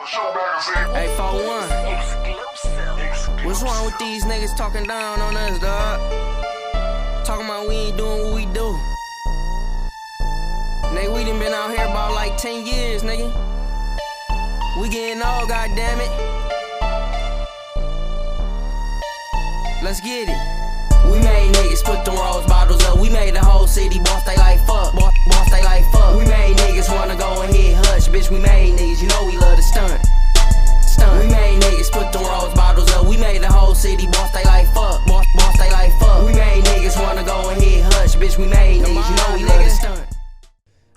Hey, 4-1. What's wrong with these niggas talking down on us, dog? Talking about we ain't doing what we do. Nigga, we done been out here about like 10 years, nigga. We getting old, goddammit. Let's get it. We made niggas put them rose bottles up. We made the whole city boss they like fuck. Boss they like fuck. We made niggas wanna go and hit hush. Bitch, we made niggas, you know we love to stunt. We made niggas put them rose bottles up. We made the whole city boss they like fuck. Boss they like fuck. We made niggas wanna go and hit hush. Bitch, we made niggas, you know we love to stunt.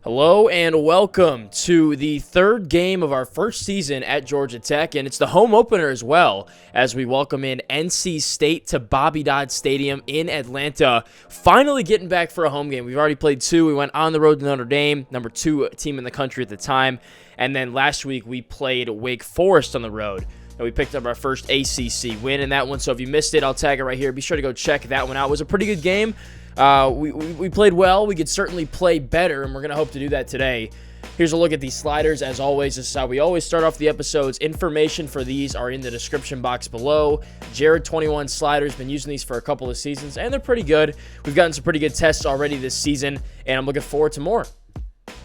Hello and welcome to the third game of our first season at Georgia Tech, and it's the home opener as well as we welcome in NC State to Bobby Dodd Stadium in Atlanta. Finally getting back for a home game. We've already played two. We went on the road to Notre Dame, number 2 team in the country at the time, and then last week we played Wake Forest on the road. And we picked up our first ACC win in that one, so if you missed it, I'll tag it right here. Be sure to go check that one out. It was a pretty good game. We played well. We could certainly play better, and we're going to hope to do that today. Here's a look at these sliders. As always, this is how we always start off the episodes. Information for these are in the description box below. Jared21 sliders, been using these for a couple of seasons, and they're pretty good. We've gotten some pretty good tests already this season, and I'm looking forward to more.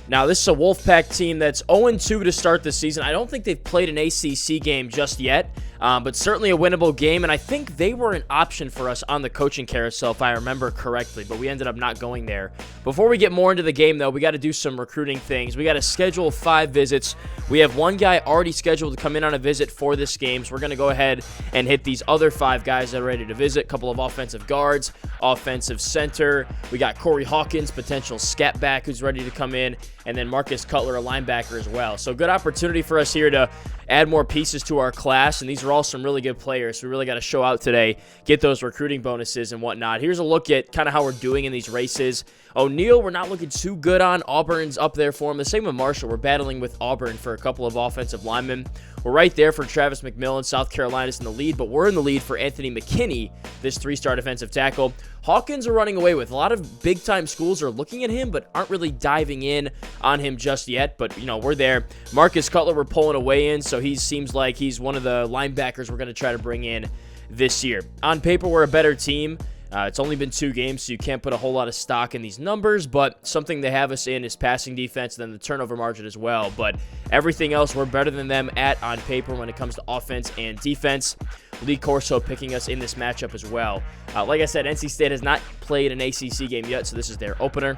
Now, this is a Wolfpack team that's 0-2 to start the season. I don't think they've played an ACC game just yet, but certainly a winnable game, and I think they were an option for us on the coaching carousel, if I remember correctly, but we ended up not going there. Before we get more into the game, though, we got to do some recruiting things. We got to schedule 5 visits. We have one guy already scheduled to come in on a visit for this game, so we're going to go ahead and hit these other 5 guys that are ready to visit. A couple of offensive guards, offensive center. We got Corey Hawkins, potential scat back, who's ready to come in, and then Marcus Cutler, a linebacker as well. So good opportunity for us here to add more pieces to our class, and these are all some really good players. So we really got to show out today, get those recruiting bonuses and whatnot. Here's a look at kind of how we're doing in these races. O'Neal, we're not looking too good on. Auburn's up there for him. The same with Marshall. We're battling with Auburn for a couple of offensive linemen. We're right there for Travis McMillan. South Carolina's in the lead, but we're in the lead for Anthony McKinney, this 3-star defensive tackle. Hawkins are running away with. A lot of big-time schools are looking at him, but aren't really diving in on him just yet. But, you know, we're there. Marcus Cutler, we're pulling away in, so he seems like he's one of the linebackers we're going to try to bring in this year. On paper, we're a better team. It's only been 2 games, so you can't put a whole lot of stock in these numbers, but something they have us in is passing defense and then the turnover margin as well. But everything else, we're better than them at on paper when it comes to offense and defense. Lee Corso picking us in this matchup as well. Like I said, NC State has not played an ACC game yet, so this is their opener.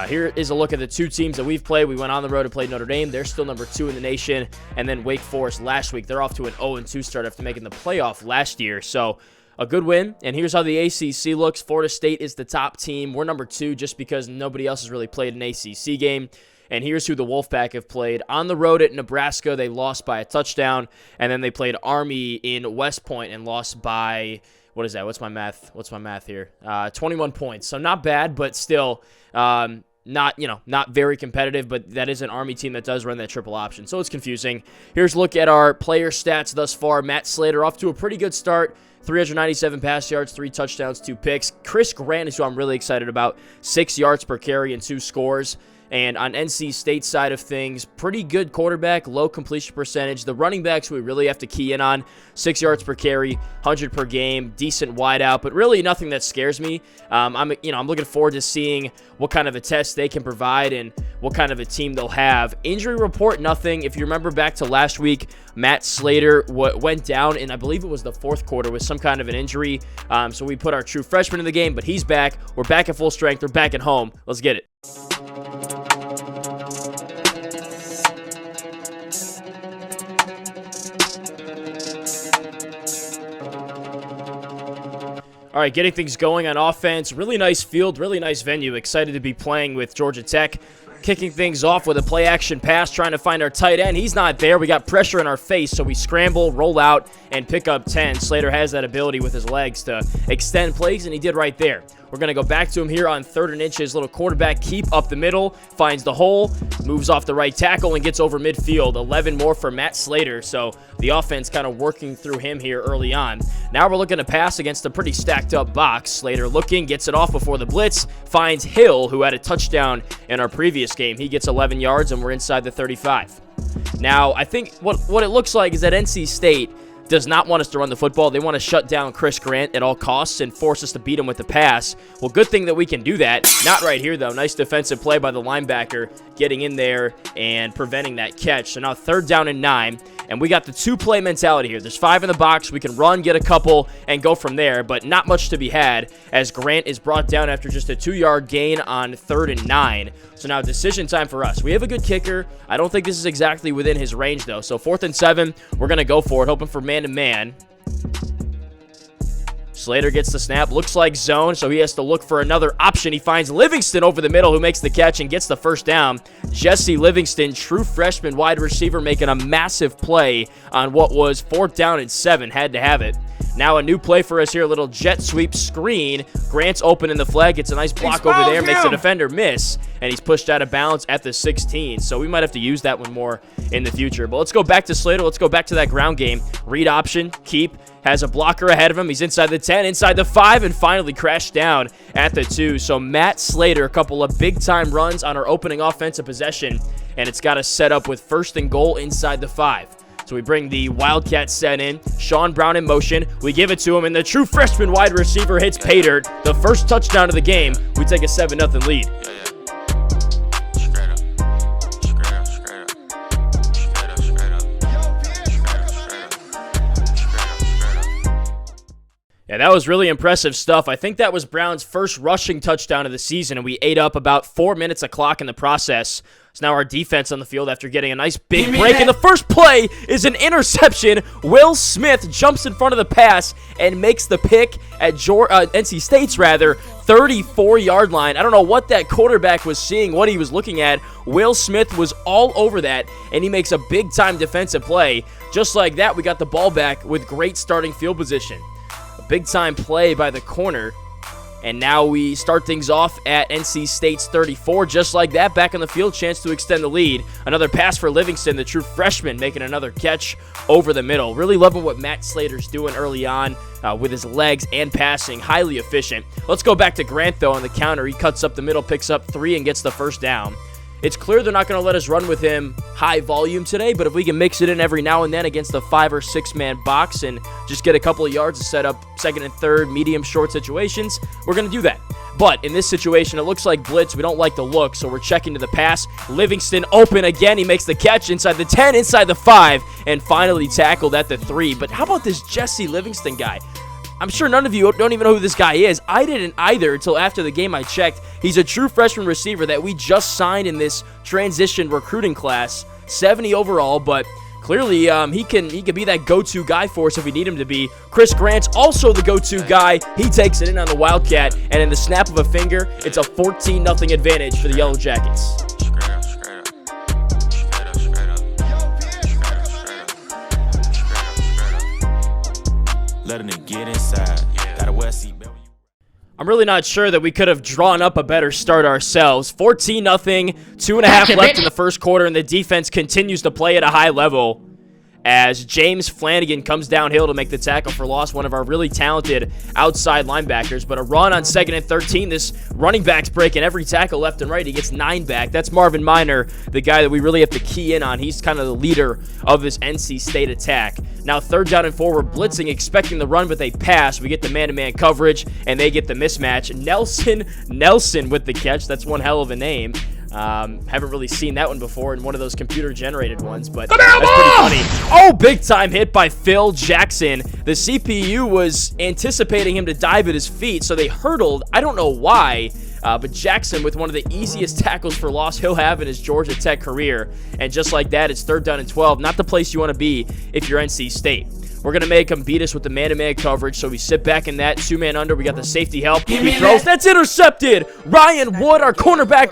Here is a look at the 2 teams that we've played. We went on the road and played Notre Dame. They're still number 2 in the nation. And then Wake Forest last week. They're off to an 0-2 start after making the playoff last year. So a good win. And here's how the ACC looks. Florida State is the top team. We're number 2 just because nobody else has really played an ACC game. And here's who the Wolfpack have played. On the road at Nebraska, they lost by a touchdown. And then they played Army in West Point and lost by, what is that? What's my math here? 21 points. So not bad, but still not very competitive, but that is an Army team that does run that triple option. So it's confusing. Here's a look at our player stats thus far. Matt Slater off to a pretty good start. 397 pass yards, 3 touchdowns, 2 picks. Chris Grant is who I'm really excited about. 6 yards per carry and 2 scores. And on NC State side of things, pretty good quarterback, low completion percentage. The running backs we really have to key in on. 6 yards per carry, 100 per game, decent wideout, but really nothing that scares me. I'm looking forward to seeing what kind of a test they can provide and what kind of a team they'll have. Injury report, nothing. If you remember back to last week, Matt Slater went down in, I believe it was the 4th quarter with some kind of an injury. So we put our true freshman in the game, but he's back. We're back at full strength. We're back at home. Let's get it. All right, getting things going on offense. Really nice field, really nice venue. Excited to be playing with Georgia Tech. Kicking things off with a play-action pass, trying to find our tight end. He's not there. We got pressure in our face, so we scramble, roll out, and pick up 10. Slater has that ability with his legs to extend plays, and he did right there. We're going to go back to him here on 3rd and inches. Little quarterback keep up the middle, finds the hole, moves off the right tackle, and gets over midfield. 11 more for Matt Slater, so the offense kind of working through him here early on. Now we're looking to pass against a pretty stacked up box. Slater looking, gets it off before the blitz, finds Hill, who had a touchdown in our previous game. He gets 11 yards, and we're inside the 35. Now, I think what it looks like is that NC State does not want us to run the football. They want to shut down Chris Grant at all costs and force us to beat him with the pass. Well, good thing that we can do that. Not right here, though. Nice defensive play by the linebacker, getting in there and preventing that catch. So now 3rd down and 9, and we got the 2-play mentality here. There's 5 in the box. We can run, get a couple, and go from there, but not much to be had as Grant is brought down after just a 2-yard gain on 3rd and 9. So now decision time for us. We have a good kicker. I don't think this is exactly within his range, though. So 4th and 7, we're going to go for it, hoping for man-to-man. Slater gets the snap. Looks like zone, so he has to look for another option. He finds Livingston over the middle, who makes the catch and gets the first down. Jesse Livingston, true freshman wide receiver, making a massive play on what was 4th down and 7. Had to have it. Now a new play for us here, a little jet sweep screen. Grant's open in the flag, gets a nice block over there, makes the defender miss, and he's pushed out of bounds at the 16. So we might have to use that one more in the future. But let's go back to Slater. Let's go back to that ground game. Read option, keep, has a blocker ahead of him. He's inside the 10, inside the 5, and finally crashed down at the 2. So Matt Slater, a couple of big-time runs on our opening offensive possession, and it's got us set up with 1st and goal inside the 5. So we bring the Wildcat set in. Sean Brown in motion. We give it to him, and the true freshman wide receiver hits pay dirt. The first touchdown of the game. We take a 7-0 lead. Yeah, that was really impressive stuff. I think that was Brown's first rushing touchdown of the season, and we ate up about 4 minutes of clock in the process. So now our defense on the field after getting a nice big break. And the first play is an interception. Will Smith jumps in front of the pass and makes the pick at NC State's 34-yard line. I don't know what that quarterback was seeing, what he was looking at. Will Smith was all over that, and he makes a big-time defensive play. Just like that, we got the ball back with great starting field position. A big-time play by the corner. And now we start things off at NC State's 34. Just like that, back on the field, chance to extend the lead. Another pass for Livingston, the true freshman, making another catch over the middle. Really loving what Matt Slater's doing early on with his legs and passing. Highly efficient. Let's go back to Grant, though, on the counter. He cuts up the middle, picks up 3, and gets the first down. It's clear they're not going to let us run with him high volume today, but if we can mix it in every now and then against the 5 or 6 man box and just get a couple of yards to set up 2nd and 3rd medium short situations, we're going to do that. But in this situation, it looks like blitz. We don't like the look, so we're checking to the pass. Livingston open again. He makes the catch inside the 10, inside the 5, and finally tackled at the 3. But how about this Jesse Livingston guy? I'm sure none of you don't even know who this guy is. I didn't either until after the game I checked. He's a true freshman receiver that we just signed in this transition recruiting class. 70 overall, but clearly he can be that go-to guy for us if we need him to be. Chris Grant's also the go-to guy. He takes it in on the Wildcat, and in the snap of a finger, it's a 14-0 advantage for the Yellow Jackets. Letting it get inside. Got a West seat. I'm really not sure that we could have drawn up a better start ourselves. 14-0, 2.5 left in the first quarter, and the defense continues to play at a high level as James Flanagan comes downhill to make the tackle for loss, one of our really talented outside linebackers. But a run on 2nd and 13, this running back's breaking every tackle left and right. He gets 9 back. That's Marvin Miner, the guy that we really have to key in on. He's kind of the leader of this NC State attack. Now 3rd down and 4, we're blitzing, expecting the run, but they pass. We get the man-to-man coverage, and they get the mismatch. Nelson with the catch. That's one hell of a name. Haven't really seen that one before in one of those computer-generated ones, but that's pretty funny. Oh, big-time hit by Phil Jackson. The CPU was anticipating him to dive at his feet, so they hurdled. I don't know why, but Jackson with one of the easiest tackles for loss he'll have in his Georgia Tech career. And just like that, it's 3rd down and 12. Not the place you want to be if you're NC State. We're going to make him beat us with the man-to-man coverage, so we sit back in that 2-man under. We got the safety help. He throws. That's intercepted. Ryan Wood, our cornerback,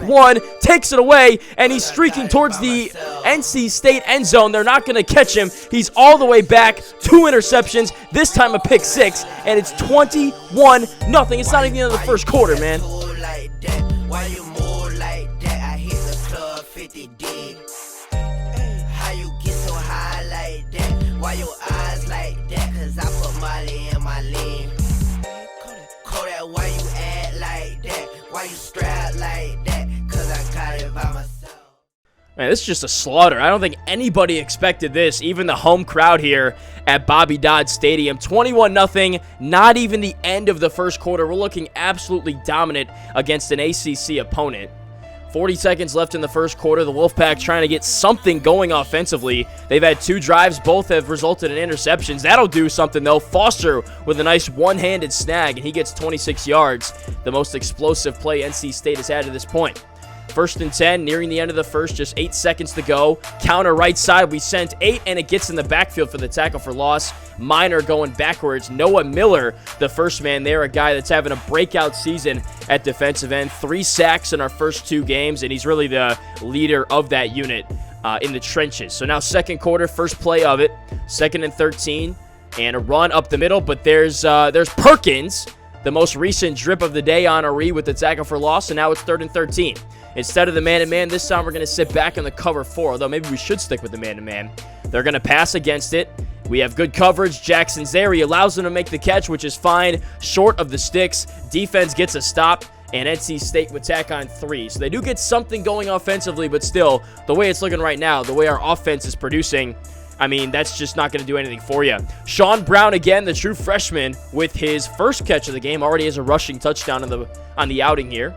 takes it away, and he's streaking towards the NC State end zone. They're not going to catch him. He's all the way back. 2 interceptions, this time a pick 6, and it's 21-0. It's not even the end of the first quarter, man. Why you move like that? I hit the club 50 deep. How you get so high like that? Why your eyes like that? Cause I put Molly in my lean. Kodak, why you act like that? Why you strap like that? Cause I got it by myself. Man, this is just a slaughter. I don't think anybody expected this, even the home crowd here at Bobby Dodd Stadium. 21-0, not even the end of the first quarter. We're looking absolutely dominant against an ACC opponent. 40 seconds left in the first quarter. The Wolfpack trying to get something going offensively. They've had 2 drives. Both have resulted in interceptions. That'll do something, though. Foster with a nice one-handed snag, and he gets 26 yards, the most explosive play NC State has had to this point. 1st and 10, nearing the end of the first, just 8 seconds to go. Counter right side, we sent 8, and it gets in the backfield for the tackle for loss. Minor going backwards. Noah Miller, the first man there, a guy that's having a breakout season at defensive end. 3 sacks in our first 2 games, and he's really the leader of that unit in the trenches. So now second quarter, first play of it. 2nd and 13, and a run up the middle, but there's Perkins, the most recent drip of the day, on a read with the tackle for loss, and now it's 3rd and 13. Instead of the man-to-man, this time we're going to sit back in the cover 4, although maybe we should stick with the man-to-man. They're going to pass against it. We have good coverage. Jackson's there. He allows them to make the catch, which is fine, short of the sticks. Defense gets a stop, and NC State would tack on 3. So they do get something going offensively, but still, the way it's looking right now, the way our offense is producing, I mean, that's just not going to do anything for you. Sean Brown, again, the true freshman, with his first catch of the game, already has a rushing touchdown on the outing here.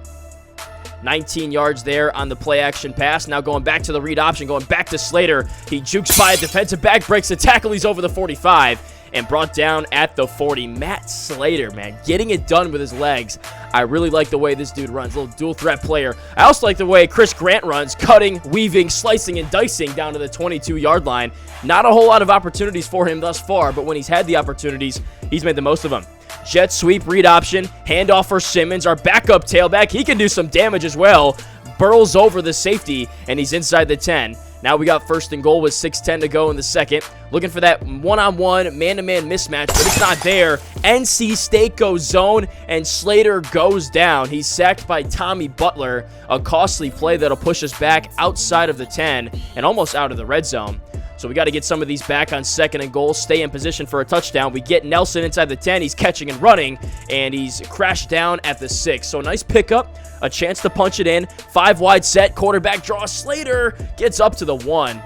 19 yards there on the play-action pass. Now going back to the read option, going back to Slater. He jukes by a defensive back, breaks the tackle. He's over the 45 and brought down at the 40. Matt Slater, man, getting it done with his legs. I really like the way this dude runs. A little dual-threat player. I also like the way Chris Grant runs, cutting, weaving, slicing, and dicing down to the 22-yard line. Not a whole lot of opportunities for him thus far, but when he's had the opportunities, he's made the most of them. Jet sweep, read option, handoff for Simmons, our backup tailback. He can do some damage as well. Burls over the safety, and he's inside the 10. Now we got 1st and goal with 6:10 to go in the second. Looking for that one-on-one, man-to-man mismatch, but it's not there. NC State goes zone, and Slater goes down. He's sacked by Tommy Butler. A costly play that'll push us back outside of the 10 and almost out of the red zone. So we got to get some of these back on 2nd and goal, stay in position for a touchdown. We get Nelson inside the 10. He's catching and running, and he's crashed down at the 6. So nice pickup, a chance to punch it in. 5 wide set, quarterback draw. Slater gets up to the 1.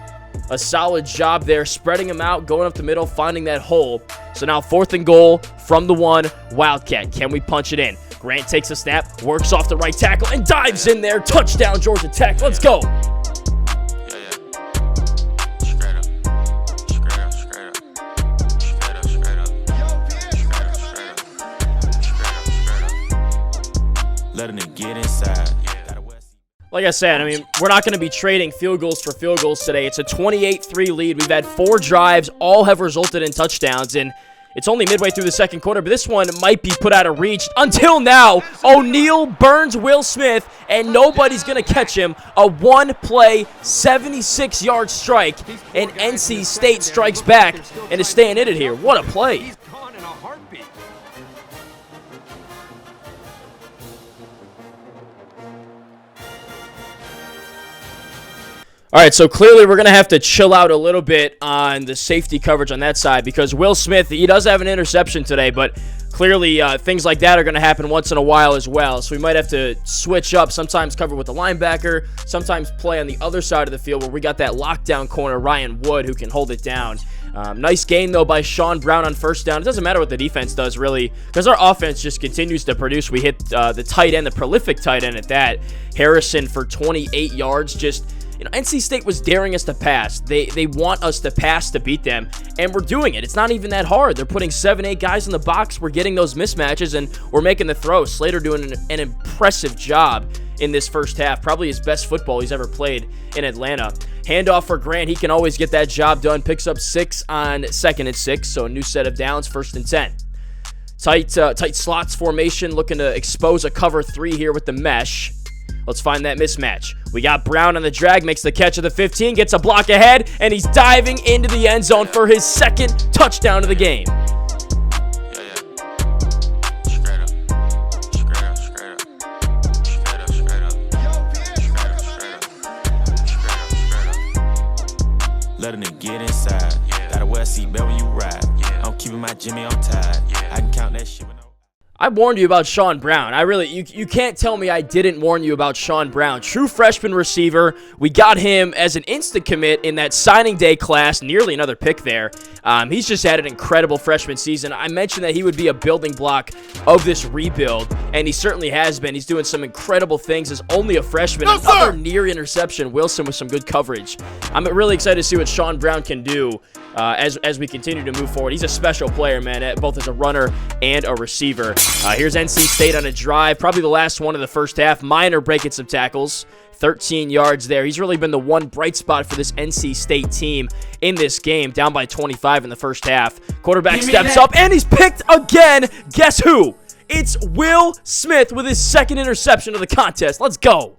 A solid job there, spreading him out, going up the middle, finding that hole. So now 4th and goal from the 1. Wildcat, can we punch it in? Grant takes a snap, works off the right tackle, and dives in there. Touchdown, Georgia Tech. Let's go. Letting it get inside. Like I said, I mean, we're not going to be trading field goals for field goals today. It's a 28-3 lead. We've had 4 drives. All have resulted in touchdowns, and it's only midway through the second quarter, but this one might be put out of reach. Until now, O'Neal burns Will Smith, and nobody's going to catch him. A one-play, 76-yard strike, and NC State strikes back and is staying in it here. What a play. All right, so clearly we're going to have to chill out a little bit on the safety coverage on that side because Will Smith, he does have an interception today, but clearly things like that are going to happen once in a while as well. So we might have to switch up, sometimes cover with the linebacker, sometimes play on the other side of the field where we got that lockdown corner, Ryan Wood, who can hold it down. Nice gain, though, by Sean Brown on 1st down. It doesn't matter what the defense does, really, because our offense just continues to produce. We hit the tight end, the prolific tight end at that. Harrison for 28 yards, just... You know, NC State was daring us to pass. They want us to pass to beat them, and we're doing it. It's not even that hard. They're putting 7-8 guys in the box. We're getting those mismatches, and we're making the throws. Slater doing an impressive job in this first half. Probably his best football he's ever played in Atlanta. Handoff for Grant. He can always get that job done. Picks up 6 on 2nd and 6, so a new set of downs, 1st and 10. Tight slots formation, looking to expose a cover 3 here with the mesh. Let's find that mismatch. We got Brown on the drag, makes the catch of the 15, gets a block ahead, and he's diving into the end zone for his 2nd touchdown of the game. Letting it get inside. Gotta wear a seatbelt when you ride. I'm keeping my Jimmy on tight. I can count that shit. I warned you about Sean Brown. You can't tell me I didn't warn you about Sean Brown. True freshman receiver. We got him as an instant commit in that signing day class, nearly another pick there. He's just had an incredible freshman season. I mentioned that he would be a building block of this rebuild, and he certainly has been. He's doing some incredible things as only a freshman. Another near interception. Wilson with some good coverage. I'm really excited to see what Sean Brown can do as we continue to move forward. He's a special player, man, both as a runner and a receiver. Here's NC State on a drive, probably the last one of the first half. Minor breaking some tackles, 13 yards there. He's really been the one bright spot for this NC State team in this game, down by 25 in the first half. Quarterback steps up, and he's picked again. Guess who? It's Will Smith with his second interception of the contest. Let's go.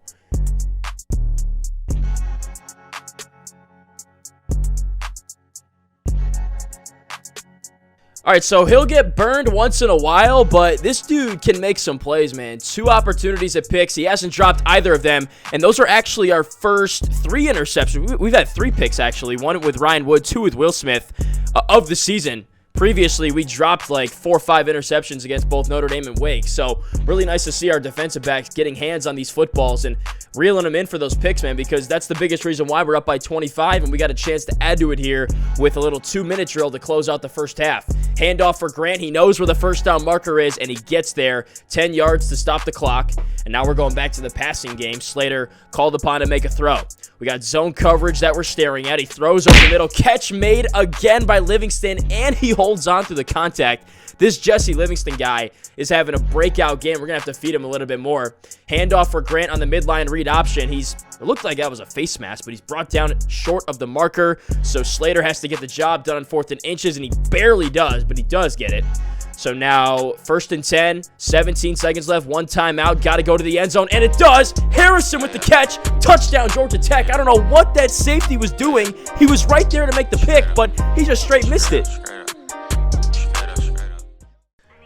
All right, so he'll get burned once in a while, but this dude can make some plays, man. 2 opportunities at picks. He hasn't dropped either of them, and those are actually our first 3 interceptions. We've had 3 picks, actually. 1 with Ryan Wood, 2 with Will Smith of the season. Previously, we dropped like 4 or 5 interceptions against both Notre Dame and Wake. So really nice to see our defensive backs getting hands on these footballs and reeling them in for those picks, man, because that's the biggest reason why we're up by 25, and we got a chance to add to it here with a little 2-minute drill to close out the first half. Handoff for Grant. He knows where the first down marker is, and he gets there. 10 yards to stop the clock. And now we're going back to the passing game. Slater called upon to make a throw. We got zone coverage that we're staring at. He throws over the middle. Catch made again by Livingston, and he holds on through the contact. This Jesse Livingston guy is having a breakout game. We're going to have to feed him a little bit more. Handoff for Grant on the midline read option. It looked like that was a face mask, but he's brought down short of the marker. So Slater has to get the job done on 4th and inches, and he barely does, but he does get it. So now 1st and 10, 17 seconds left, 1 timeout. Got to go to the end zone, and it does. Harrison with the catch. Touchdown, Georgia Tech. I don't know what that safety was doing. He was right there to make the pick, but he just straight missed it.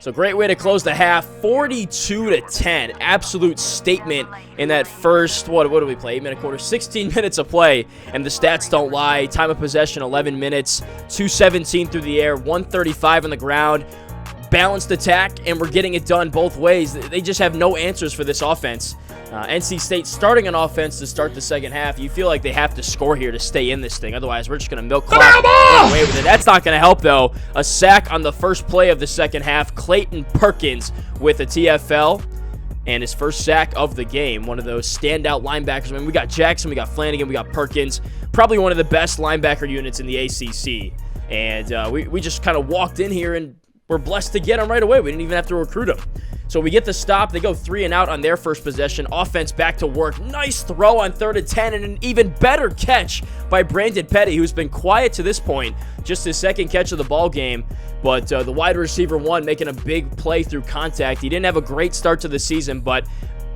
So great way to close the half, 42-10. Absolute statement in that first, what do we play? 8-minute quarter, 16 minutes of play, and the stats don't lie. Time of possession, 11 minutes, 2:17 through the air, 135 on the ground. Balanced attack, and we're getting it done both ways. They just have no answers for this offense. NC State starting an offense to start the second half. You feel like they have to score here to stay in this thing. Otherwise, we're just going to milk clock run away with it. That's not going to help, though. A sack on the first play of the second half. Clayton Perkins with a TFL and his first sack of the game. One of those standout linebackers. I mean, we got Jackson, we got Flanagan, we got Perkins. Probably one of the best linebacker units in the ACC. And we just kind of walked in here and we're blessed to get him right away. We didn't even have to recruit him. So we get the stop. They go 3 and out on their first possession. Offense back to work. Nice throw on 3rd and 10, and an even better catch by Brandon Petty, who's been quiet to this point. Just his second catch of the ball game. But the wide receiver one making a big play through contact. He didn't have a great start to the season, but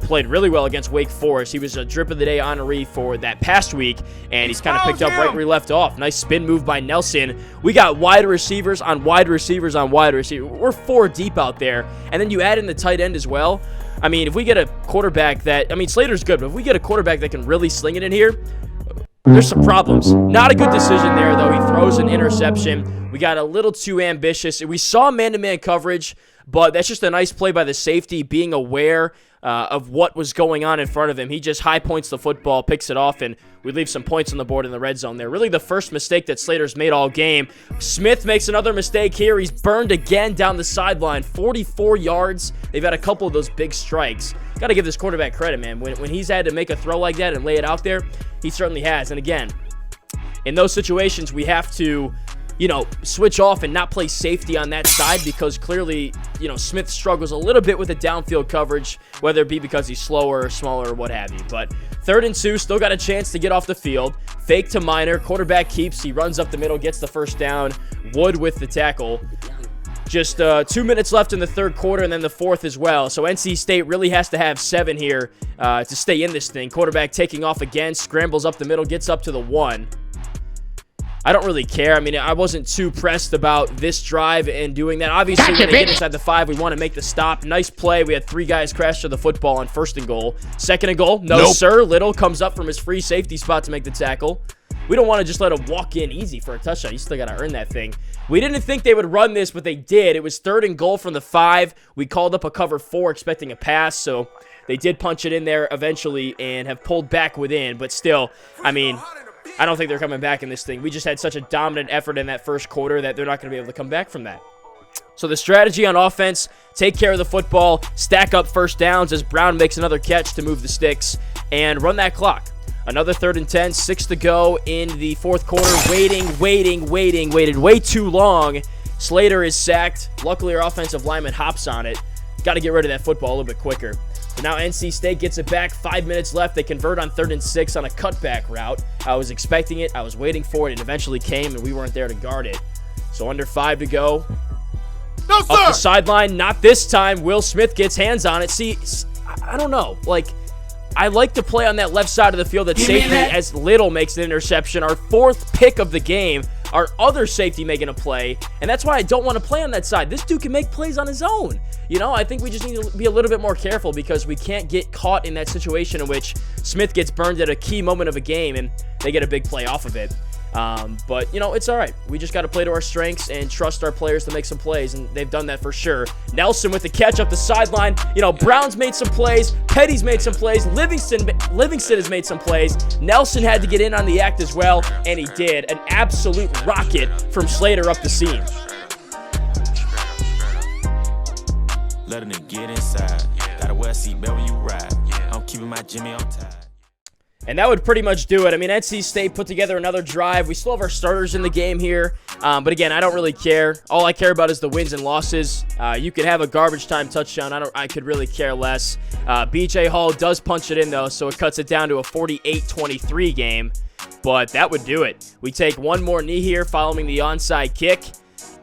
played really well against Wake Forest. He was a drip of the day honoree for that past week, and he's kind of picked up right where he left off. Nice spin move by Nelson. We got wide receivers on wide receivers on wide receivers. We're 4 deep out there, and then you add in the tight end as well. I mean, if we get a quarterback that, I mean, Slater's good, but if we get a quarterback that can really sling it in here, there's some problems. Not a good decision there, though. He throws an interception. We got a little too ambitious. We saw man-to-man coverage, but that's just a nice play by the safety, being aware of what was going on in front of him. He just high points the football, picks it off, and we leave some points on the board in the red zone there. Really the first mistake that Slater's made all game. Smith makes another mistake here. He's burned again down the sideline. 44 yards. They've had a couple of those big strikes. Got to give this quarterback credit, man. When he's had to make a throw like that and lay it out there, he certainly has. And again, in those situations, we have to, switch off and not play safety on that side, because clearly, Smith struggles a little bit with the downfield coverage, whether it be because he's slower or smaller or what have you. But 3rd and 2, still got a chance to get off the field. Fake to Minor. Quarterback keeps. He runs up the middle, gets the first down. Wood with the tackle. Just 2 minutes left in the third quarter, and then the fourth as well. So NC State really has to have 7 here to stay in this thing. Quarterback taking off again, scrambles up the middle, gets up to the 1. I don't really care. I mean, I wasn't too pressed about this drive and doing that. Obviously, when they get inside the 5, we want to make the stop. Nice play. We had 3 guys crash to the football on 1st and goal. 2nd and goal. No, sir. Little comes up from his free safety spot to make the tackle. We don't want to just let him walk in easy for a touchdown. You still got to earn that thing. We didn't think they would run this, but they did. It was 3rd and goal from the 5. We called up a cover 4 expecting a pass, so they did punch it in there eventually and have pulled back within. But still, I mean, I don't think they're coming back in this thing. We just had such a dominant effort in that first quarter that they're not going to be able to come back from that. So the strategy on offense, take care of the football, stack up first downs as Brown makes another catch to move the sticks, and run that clock. Another 3rd and 10, 6 to go in the fourth quarter. Waited way too long. Slater is sacked. Luckily, our offensive lineman hops on it. Got to get rid of that football a little bit quicker. But now NC State gets it back. 5 minutes left. They convert on 3rd and 6 on a cutback route. I was expecting it. I was waiting for it. It eventually came, and we weren't there to guard it. So under 5 to go. No, sir! Up the sideline. Not this time. Will Smith gets hands on it. See, I don't know. Like, I like to play on that left side of the field at safety as Little makes an interception. Our 4th pick of the game, our other safety making a play, and that's why I don't want to play on that side. This dude can make plays on his own. You know, I think we just need to be a little bit more careful because we can't get caught in that situation in which Smith gets burned at a key moment of a game and they get a big play off of it. But, you know, it's all right. We just got to play to our strengths and trust our players to make some plays, and they've done that for sure. Nelson with the catch up the sideline. You know, Brown's made some plays. Petty's made some plays. Livingston has made some plays. Nelson had to get in on the act as well, and he did. An absolute rocket from Slater up the seam. Letting it get inside. Gotta wear a seatbelt when you ride. I'm keeping my Jimmy on tight. And that would pretty much do it. I mean, NC State put together another drive. We still have our starters in the game here. But again, I don't really care. All I care about is the wins and losses. You could have a garbage time touchdown. I could really care less. BJ Hall does punch it in, though, so it cuts it down to a 48-23 game. But that would do it. We take one more knee here following the onside kick.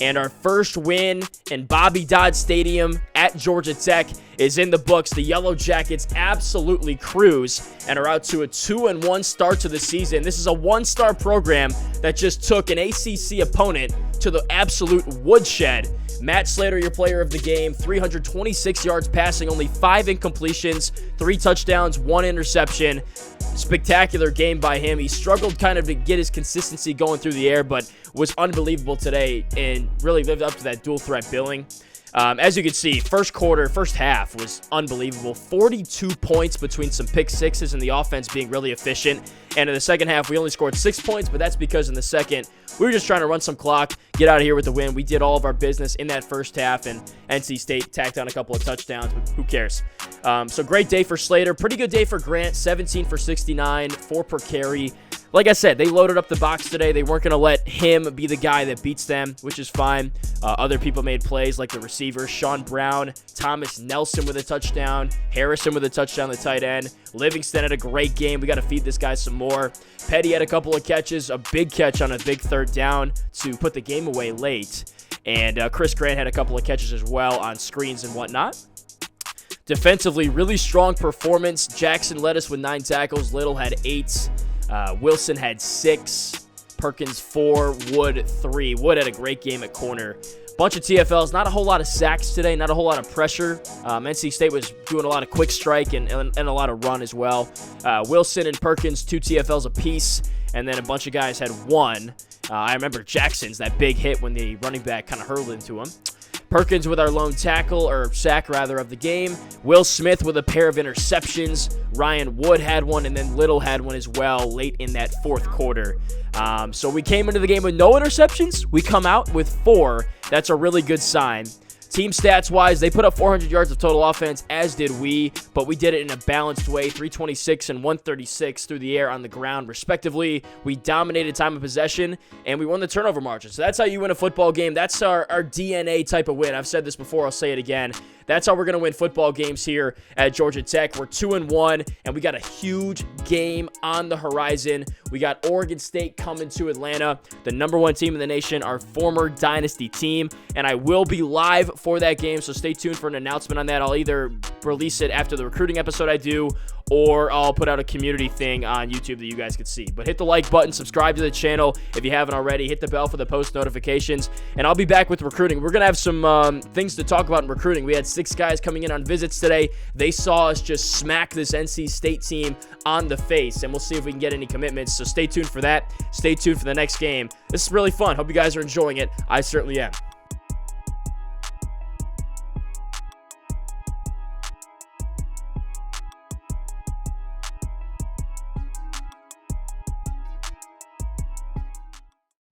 And our first win in Bobby Dodd Stadium at Georgia Tech is in the books. The Yellow Jackets absolutely cruise and are out to a 2-1 start to the season. This is a one-star program that just took an ACC opponent to the absolute woodshed. Matt Slater, your player of the game, 326 yards passing, only 5 incompletions, 3 touchdowns, 1 interception. Spectacular game by him. He struggled kind of to get his consistency going through the air, but was unbelievable today and really lived up to that dual threat billing. As you can see, first half was unbelievable. 42 points between some pick sixes and the offense being really efficient. And in the second half, we only scored 6 points, but that's because in the second, we were just trying to run some clock, get out of here with the win. We did all of our business in that first half, and NC State tacked on a couple of touchdowns, but who cares? So great day for Slater. Pretty good day for Grant, 17 for 69, 4 per carry. Like I said, they loaded up the box today. They weren't going to let him be the guy that beats them, which is fine. Other people made plays like the receivers, Sean Brown, Thomas Nelson with a touchdown, Harrison with a touchdown, the tight end. Livingston had a great game. We got to feed this guy some more. Petty had a couple of catches, a big catch on a big third down to put the game away late. And Chris Grant had a couple of catches as well on screens and whatnot. Defensively, really strong performance. Jackson led us with 9 tackles. Little had 8. Wilson had 6, Perkins 4, Wood 3. Wood had a great game at corner. Bunch of TFLs, not a whole lot of sacks today, not a whole lot of pressure. NC State was doing a lot of quick strike and a lot of run as well. Wilson and Perkins, 2 TFLs apiece, and then a bunch of guys had 1. I remember Jackson's, that big hit when the running back kind of hurled into him. Perkins with our lone tackle, or sack rather, of the game. Will Smith with a pair of interceptions. Ryan Wood had one, and then Little had one as well late in that fourth quarter. So we came into the game with no interceptions. We come out with 4. That's a really good sign. Team stats-wise, they put up 400 yards of total offense, as did we, but we did it in a balanced way, 326 and 136 through the air on the ground, respectively. We dominated time of possession, and we won the turnover margin. So that's how you win a football game. That's our DNA type of win. I've said this before. I'll say it again. That's how we're going to win football games here at Georgia Tech. We're 2-1, and we got a huge game on the horizon. We got Oregon State coming to Atlanta, the #1 team in the nation, our former Dynasty team, and I will be live for that game, so stay tuned for an announcement on that. I'll either release it after the recruiting episode I do, or I'll put out a community thing on YouTube that you guys can see. But hit the like button, subscribe to the channel if you haven't already, hit the bell for the post notifications, and I'll be back with recruiting. We're going to have some things to talk about in recruiting. We had 6 guys coming in on visits today. They saw us just smack this NC State team on the face, and we'll see if we can get any commitments. So stay tuned for that. Stay tuned for the next game. This is really fun. Hope you guys are enjoying it. I certainly am.